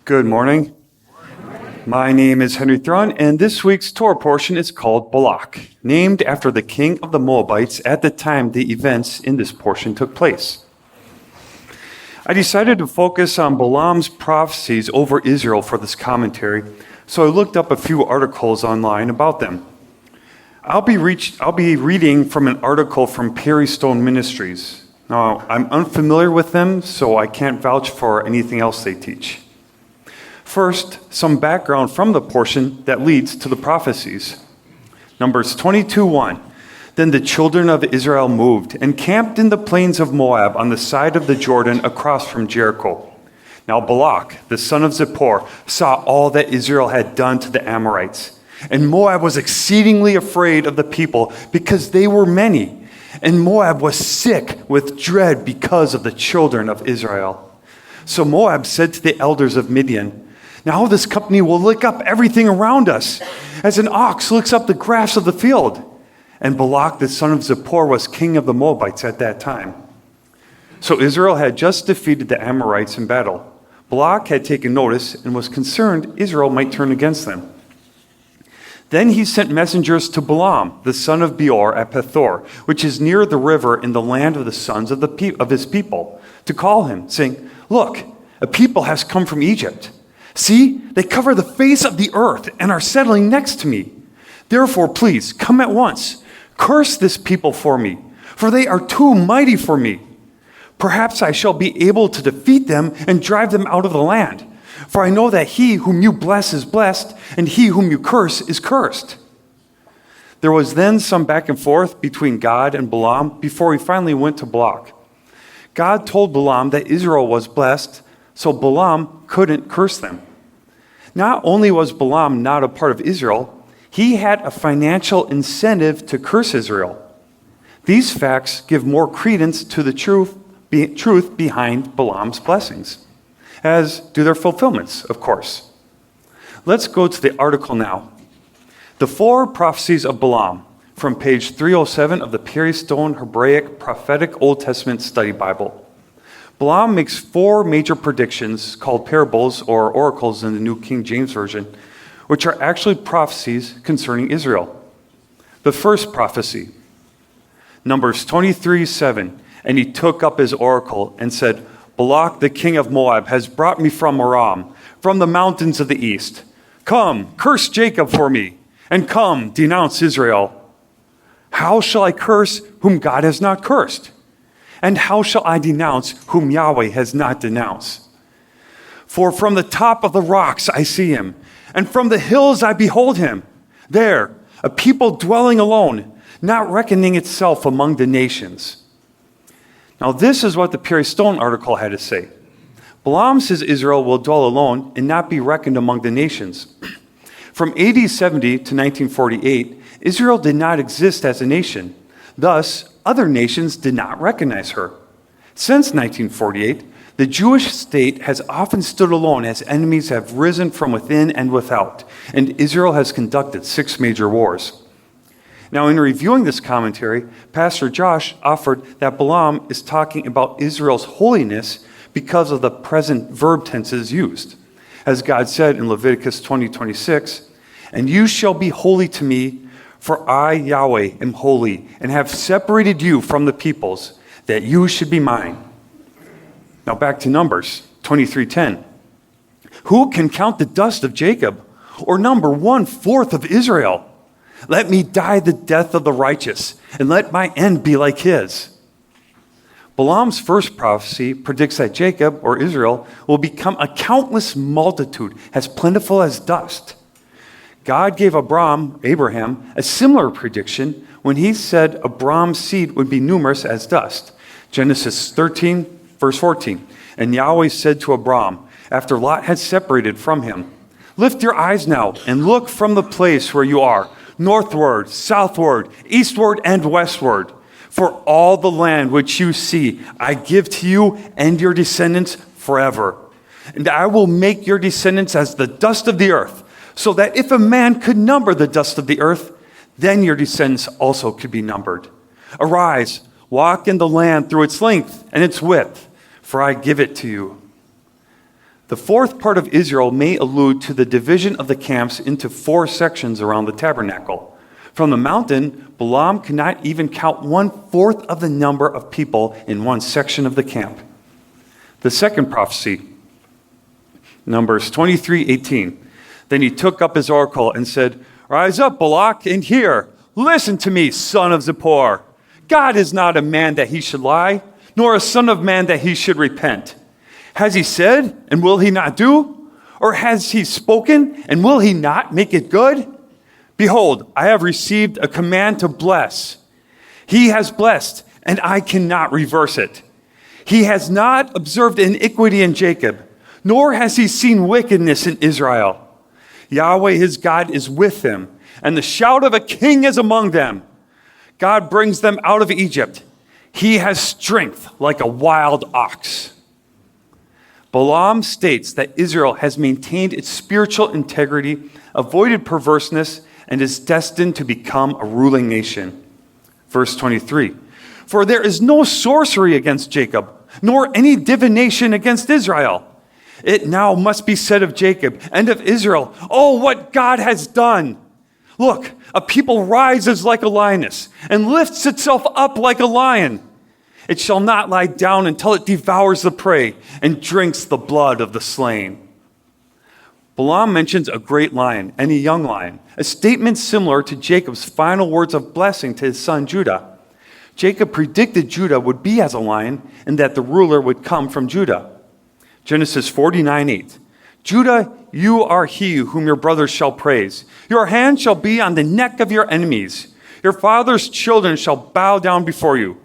Good morning. My name is Henry Thron, and this week's Torah portion is called Balaak, named after the king of the Moabites at the time the events in this portion took place. I decided to focus on Balaam's prophecies over Israel for this commentary, so I looked up a few articles online about them. I'll be reading from an article from Perry Stone Ministries. Now, I'm unfamiliar with them, so I can't vouch for anything else they teach. First, some background from the portion that leads to the prophecies. Numbers 22:1. Then the children of Israel moved and camped in the plains of Moab on the side of the Jordan across from Jericho. Now Balaak, the son of Zippor, saw all that Israel had done to the Amorites. And Moab was exceedingly afraid of the people because they were many. And Moab was sick with dread because of the children of Israel. So Moab said to the elders of Midian, "Now this company will lick up everything around us, as an ox licks up the grass of the field." And Balaak, the son of Zippor, was king of the Moabites at that time. So Israel had just defeated the Amorites in battle. Balaak had taken notice and was concerned Israel might turn against them. Then he sent messengers to Balaam, the son of Beor, at Pethor, which is near the river in the land of the sons of his people, to call him, saying, "Look, a people has come from Egypt. See, they cover the face of the earth and are settling next to me. Therefore, please, come at once. Curse this people for me, for they are too mighty for me. Perhaps I shall be able to defeat them and drive them out of the land. For I know that he whom you bless is blessed, and he whom you curse is cursed." There was then some back and forth between God and Balaam before he finally went to Balaak. God told Balaam that Israel was blessed, so Balaam couldn't curse them. Not only was Balaam not a part of Israel, he had a financial incentive to curse Israel. These facts give more credence to the truth behind Balaam's blessings, as do their fulfillments, of course. Let's go to the article now. The Four Prophecies of Balaam, from page 307 of the Perry Stone Hebraic Prophetic Old Testament Study Bible. Balaam makes four major predictions called parables or oracles in the New King James Version, which are actually prophecies concerning Israel. The first prophecy, Numbers 23:7, "And he took up his oracle and said, Balaak the king of Moab has brought me from Aram, from the mountains of the east. Come, curse Jacob for me, and come, denounce Israel. How shall I curse whom God has not cursed? And how shall I denounce whom Yahweh has not denounced? For from the top of the rocks I see him, and from the hills I behold him. There, a people dwelling alone, not reckoning itself among the nations." Now this is what the Perry Stone article had to say. Balaam says Israel will dwell alone and not be reckoned among the nations. From AD 70 to 1948, Israel did not exist as a nation. Thus, other nations did not recognize her. Since 1948, the Jewish state has often stood alone as enemies have risen from within and without, and Israel has conducted 6 major wars. Now, in reviewing this commentary, Pastor Josh offered that Balaam is talking about Israel's holiness because of the present verb tenses used. As God said in Leviticus 20:26, "And you shall be holy to me, for I, Yahweh, am holy, and have separated you from the peoples, that you should be mine." Now back to Numbers 23:10. "Who can count the dust of Jacob, or number 1/4 of Israel? Let me die the death of the righteous, and let my end be like his." Balaam's first prophecy predicts that Jacob, or Israel, will become a countless multitude, as plentiful as dust. God gave Abraham, a similar prediction when he said Abraham's seed would be numerous as dust. Genesis 13, verse 14. "And Yahweh said to Abraham, after Lot had separated from him, Lift your eyes now and look from the place where you are, northward, southward, eastward, and westward. For all the land which you see, I give to you and your descendants forever. And I will make your descendants as the dust of the earth, so that if a man could number the dust of the earth, then your descendants also could be numbered. Arise, walk in the land through its length and its width, for I give it to you." The fourth part of Israel may allude to the division of the camps into 4 sections around the tabernacle. From the mountain, Balaam could not even count 1/4 of the number of people in one section of the camp. The second prophecy, Numbers 23:18. Then he took up his oracle and said, "Rise up, Balaak, and hear. Listen to me, son of Zippor. God is not a man that he should lie, nor a son of man that he should repent. Has he said, and will he not do? Or has he spoken, and will he not make it good? Behold, I have received a command to bless. He has blessed, and I cannot reverse it. He has not observed iniquity in Jacob, nor has he seen wickedness in Israel. Yahweh his God is with them, and the shout of a king is among them. God brings them out of Egypt. He has strength like a wild ox." Balaam states that Israel has maintained its spiritual integrity, avoided perverseness, and is destined to become a ruling nation. Verse 23, "For there is no sorcery against Jacob, nor any divination against Israel. It now must be said of Jacob and of Israel, oh, what God has done. Look, a people rises like a lioness and lifts itself up like a lion. It shall not lie down until it devours the prey and drinks the blood of the slain." Balaam mentions a great lion and a young lion, a statement similar to Jacob's final words of blessing to his son Judah. Jacob predicted Judah would be as a lion and that the ruler would come from Judah. Genesis 49:8. "Judah, you are he whom your brothers shall praise. Your hand shall be on the neck of your enemies. Your father's children shall bow down before you.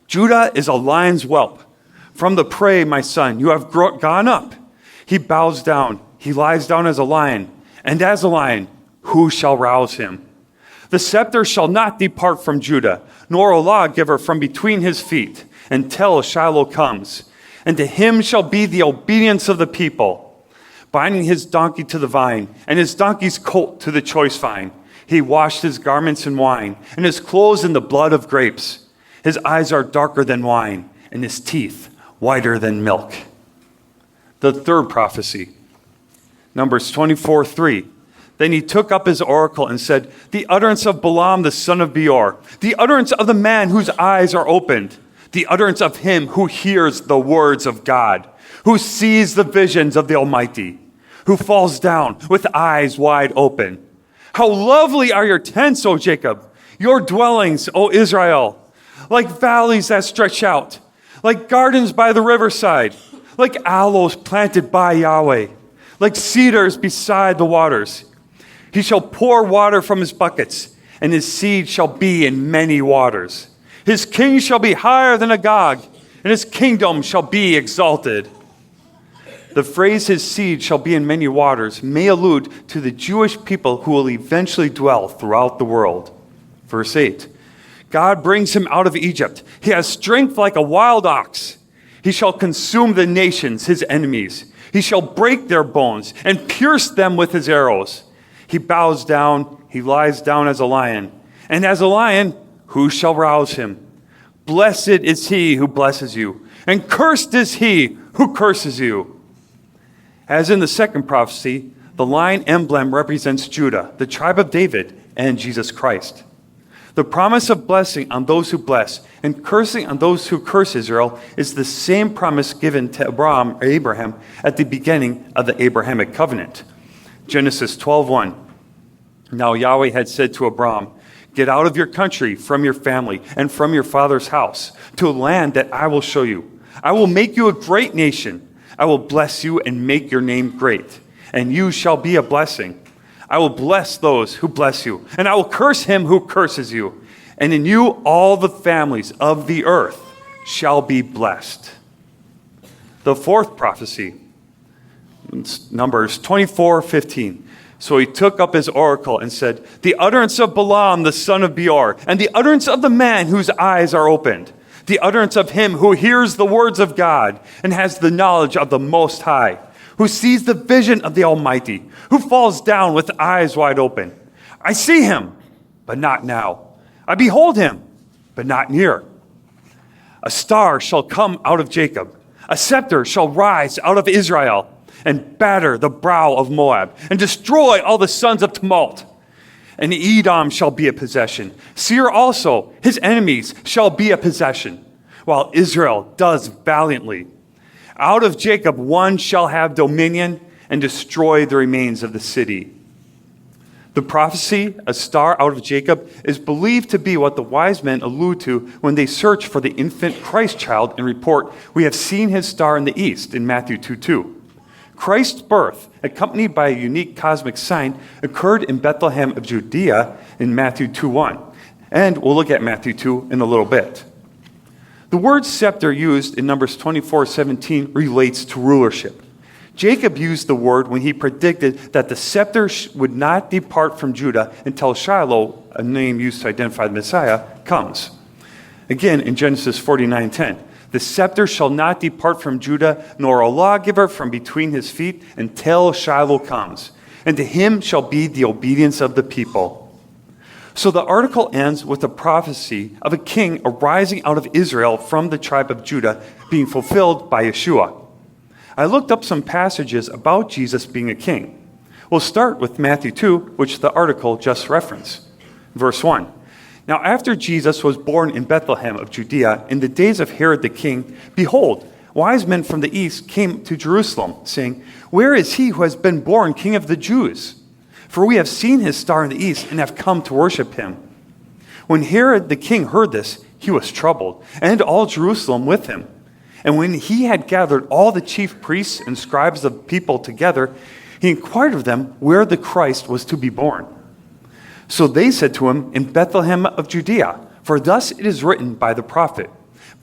Judah is a lion's whelp. From the prey, my son, you have gone up. He bows down. He lies down as a lion. And as a lion, who shall rouse him? The scepter shall not depart from Judah, nor a lawgiver from between his feet, until Shiloh comes. And to him shall be the obedience of the people. Binding his donkey to the vine, and his donkey's colt to the choice vine. He washed his garments in wine, and his clothes in the blood of grapes. His eyes are darker than wine, and his teeth whiter than milk." The third prophecy, Numbers 24:3. "Then he took up his oracle and said, the utterance of Balaam the son of Beor, the utterance of the man whose eyes are opened, the utterance of him who hears the words of God, who sees the visions of the Almighty, who falls down with eyes wide open. How lovely are your tents, O Jacob, your dwellings, O Israel, like valleys that stretch out, like gardens by the riverside, like aloes planted by Yahweh, like cedars beside the waters. He shall pour water from his buckets, and his seed shall be in many waters. His king shall be higher than Agag, and his kingdom shall be exalted." The phrase, "his seed shall be in many waters," may allude to the Jewish people who will eventually dwell throughout the world. Verse 8, "God brings him out of Egypt. He has strength like a wild ox. He shall consume the nations, his enemies. He shall break their bones and pierce them with his arrows. He bows down, he lies down as a lion. And as a lion, who shall rouse him? Blessed is he who blesses you, and cursed is he who curses you." As in the second prophecy, the lion emblem represents Judah, the tribe of David, and Jesus Christ. The promise of blessing on those who bless and cursing on those who curse Israel is the same promise given to Abraham at the beginning of the Abrahamic covenant. Genesis 12:1. "Now Yahweh had said to Abram, get out of your country, from your family, and from your father's house, to a land that I will show you. I will make you a great nation. I will bless you and make your name great, and you shall be a blessing. I will bless those who bless you, and I will curse him who curses you. And in you all the families of the earth shall be blessed." The fourth prophecy, Numbers 24:15. "So he took up his oracle and said, the utterance of Balaam the son of Beor, and the utterance of the man whose eyes are opened, the utterance of him who hears the words of God and has the knowledge of the Most High, who sees the vision of the Almighty, who falls down with eyes wide open. I see him, but not now. I behold him, but not near. A star shall come out of Jacob. A scepter shall rise out of Israel. and batter the brow of Moab, and destroy all the sons of tumult. And Edom shall be a possession. Seir also, his enemies, shall be a possession, while Israel does valiantly. Out of Jacob one shall have dominion, and destroy the remains of the city. The prophecy, a star out of Jacob, is believed to be what the wise men allude to when they search for the infant Christ child and report, "We have seen his star in the east," in Matthew 2:2. Christ's birth, accompanied by a unique cosmic sign, occurred in Bethlehem of Judea in Matthew 2:1. And we'll look at Matthew 2 in a little bit. The word scepter used in Numbers 24:17 relates to rulership. Jacob used the word when he predicted that the scepter would not depart from Judah until Shiloh, a name used to identify the Messiah, comes. Again, in Genesis 49:10, the scepter shall not depart from Judah, nor a lawgiver from between his feet until Shiloh comes, and to him shall be the obedience of the people. So the article ends with a prophecy of a king arising out of Israel from the tribe of Judah being fulfilled by Yeshua. I looked up some passages about Jesus being a king. We'll start with Matthew 2, which the article just referenced. Verse 1. Now after Jesus was born in Bethlehem of Judea, in the days of Herod the king, behold, wise men from the east came to Jerusalem, saying, "Where is he who has been born King of the Jews? For we have seen his star in the east and have come to worship him." When Herod the king heard this, he was troubled, and all Jerusalem with him. And when he had gathered all the chief priests and scribes of the people together, he inquired of them where the Christ was to be born. So they said to him, "In Bethlehem of Judea, for thus it is written by the prophet,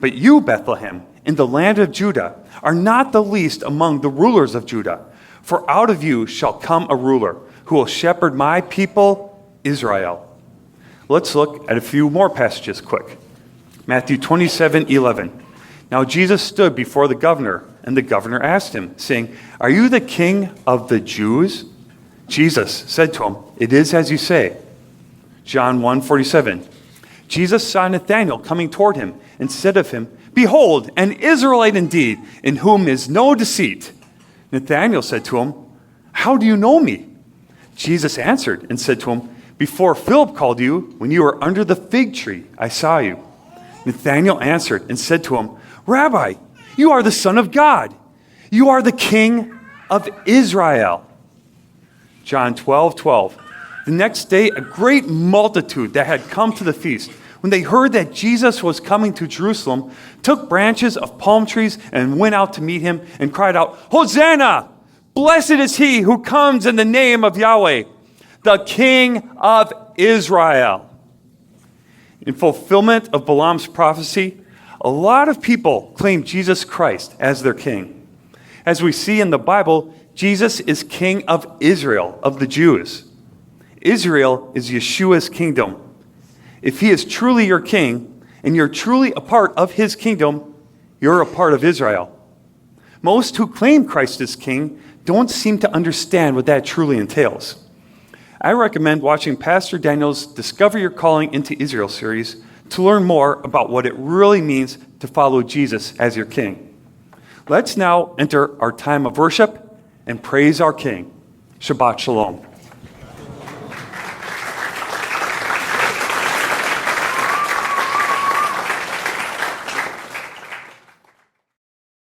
'But you, Bethlehem, in the land of Judah, are not the least among the rulers of Judah, for out of you shall come a ruler who will shepherd my people, Israel.'" Let's look at a few more passages quick. Matthew 27:11. Now Jesus stood before the governor, and the governor asked him, saying, "Are you the king of the Jews?" Jesus said to him, "It is as you say." John 1:47. Jesus saw Nathanael coming toward him, and said of him, "Behold, an Israelite indeed, in whom is no deceit." Nathanael said to him, "How do you know me?" Jesus answered and said to him, "Before Philip called you, when you were under the fig tree, I saw you." Nathanael answered and said to him, "Rabbi, you are the Son of God. You are the King of Israel." John 12:12. The next day, a great multitude that had come to the feast, when they heard that Jesus was coming to Jerusalem, took branches of palm trees and went out to meet him and cried out, "Hosanna! Blessed is he who comes in the name of Yahweh, the King of Israel." In fulfillment of Balaam's prophecy, a lot of people claim Jesus Christ as their king. As we see in the Bible, Jesus is King of Israel, of the Jews. Israel is Yeshua's kingdom. If he is truly your king, and you're truly a part of his kingdom, you're a part of Israel. Most who claim Christ as king don't seem to understand what that truly entails. I recommend watching Pastor Daniel's Discover Your Calling into Israel series to learn more about what it really means to follow Jesus as your king. Let's now enter our time of worship and praise our King. Shabbat Shalom.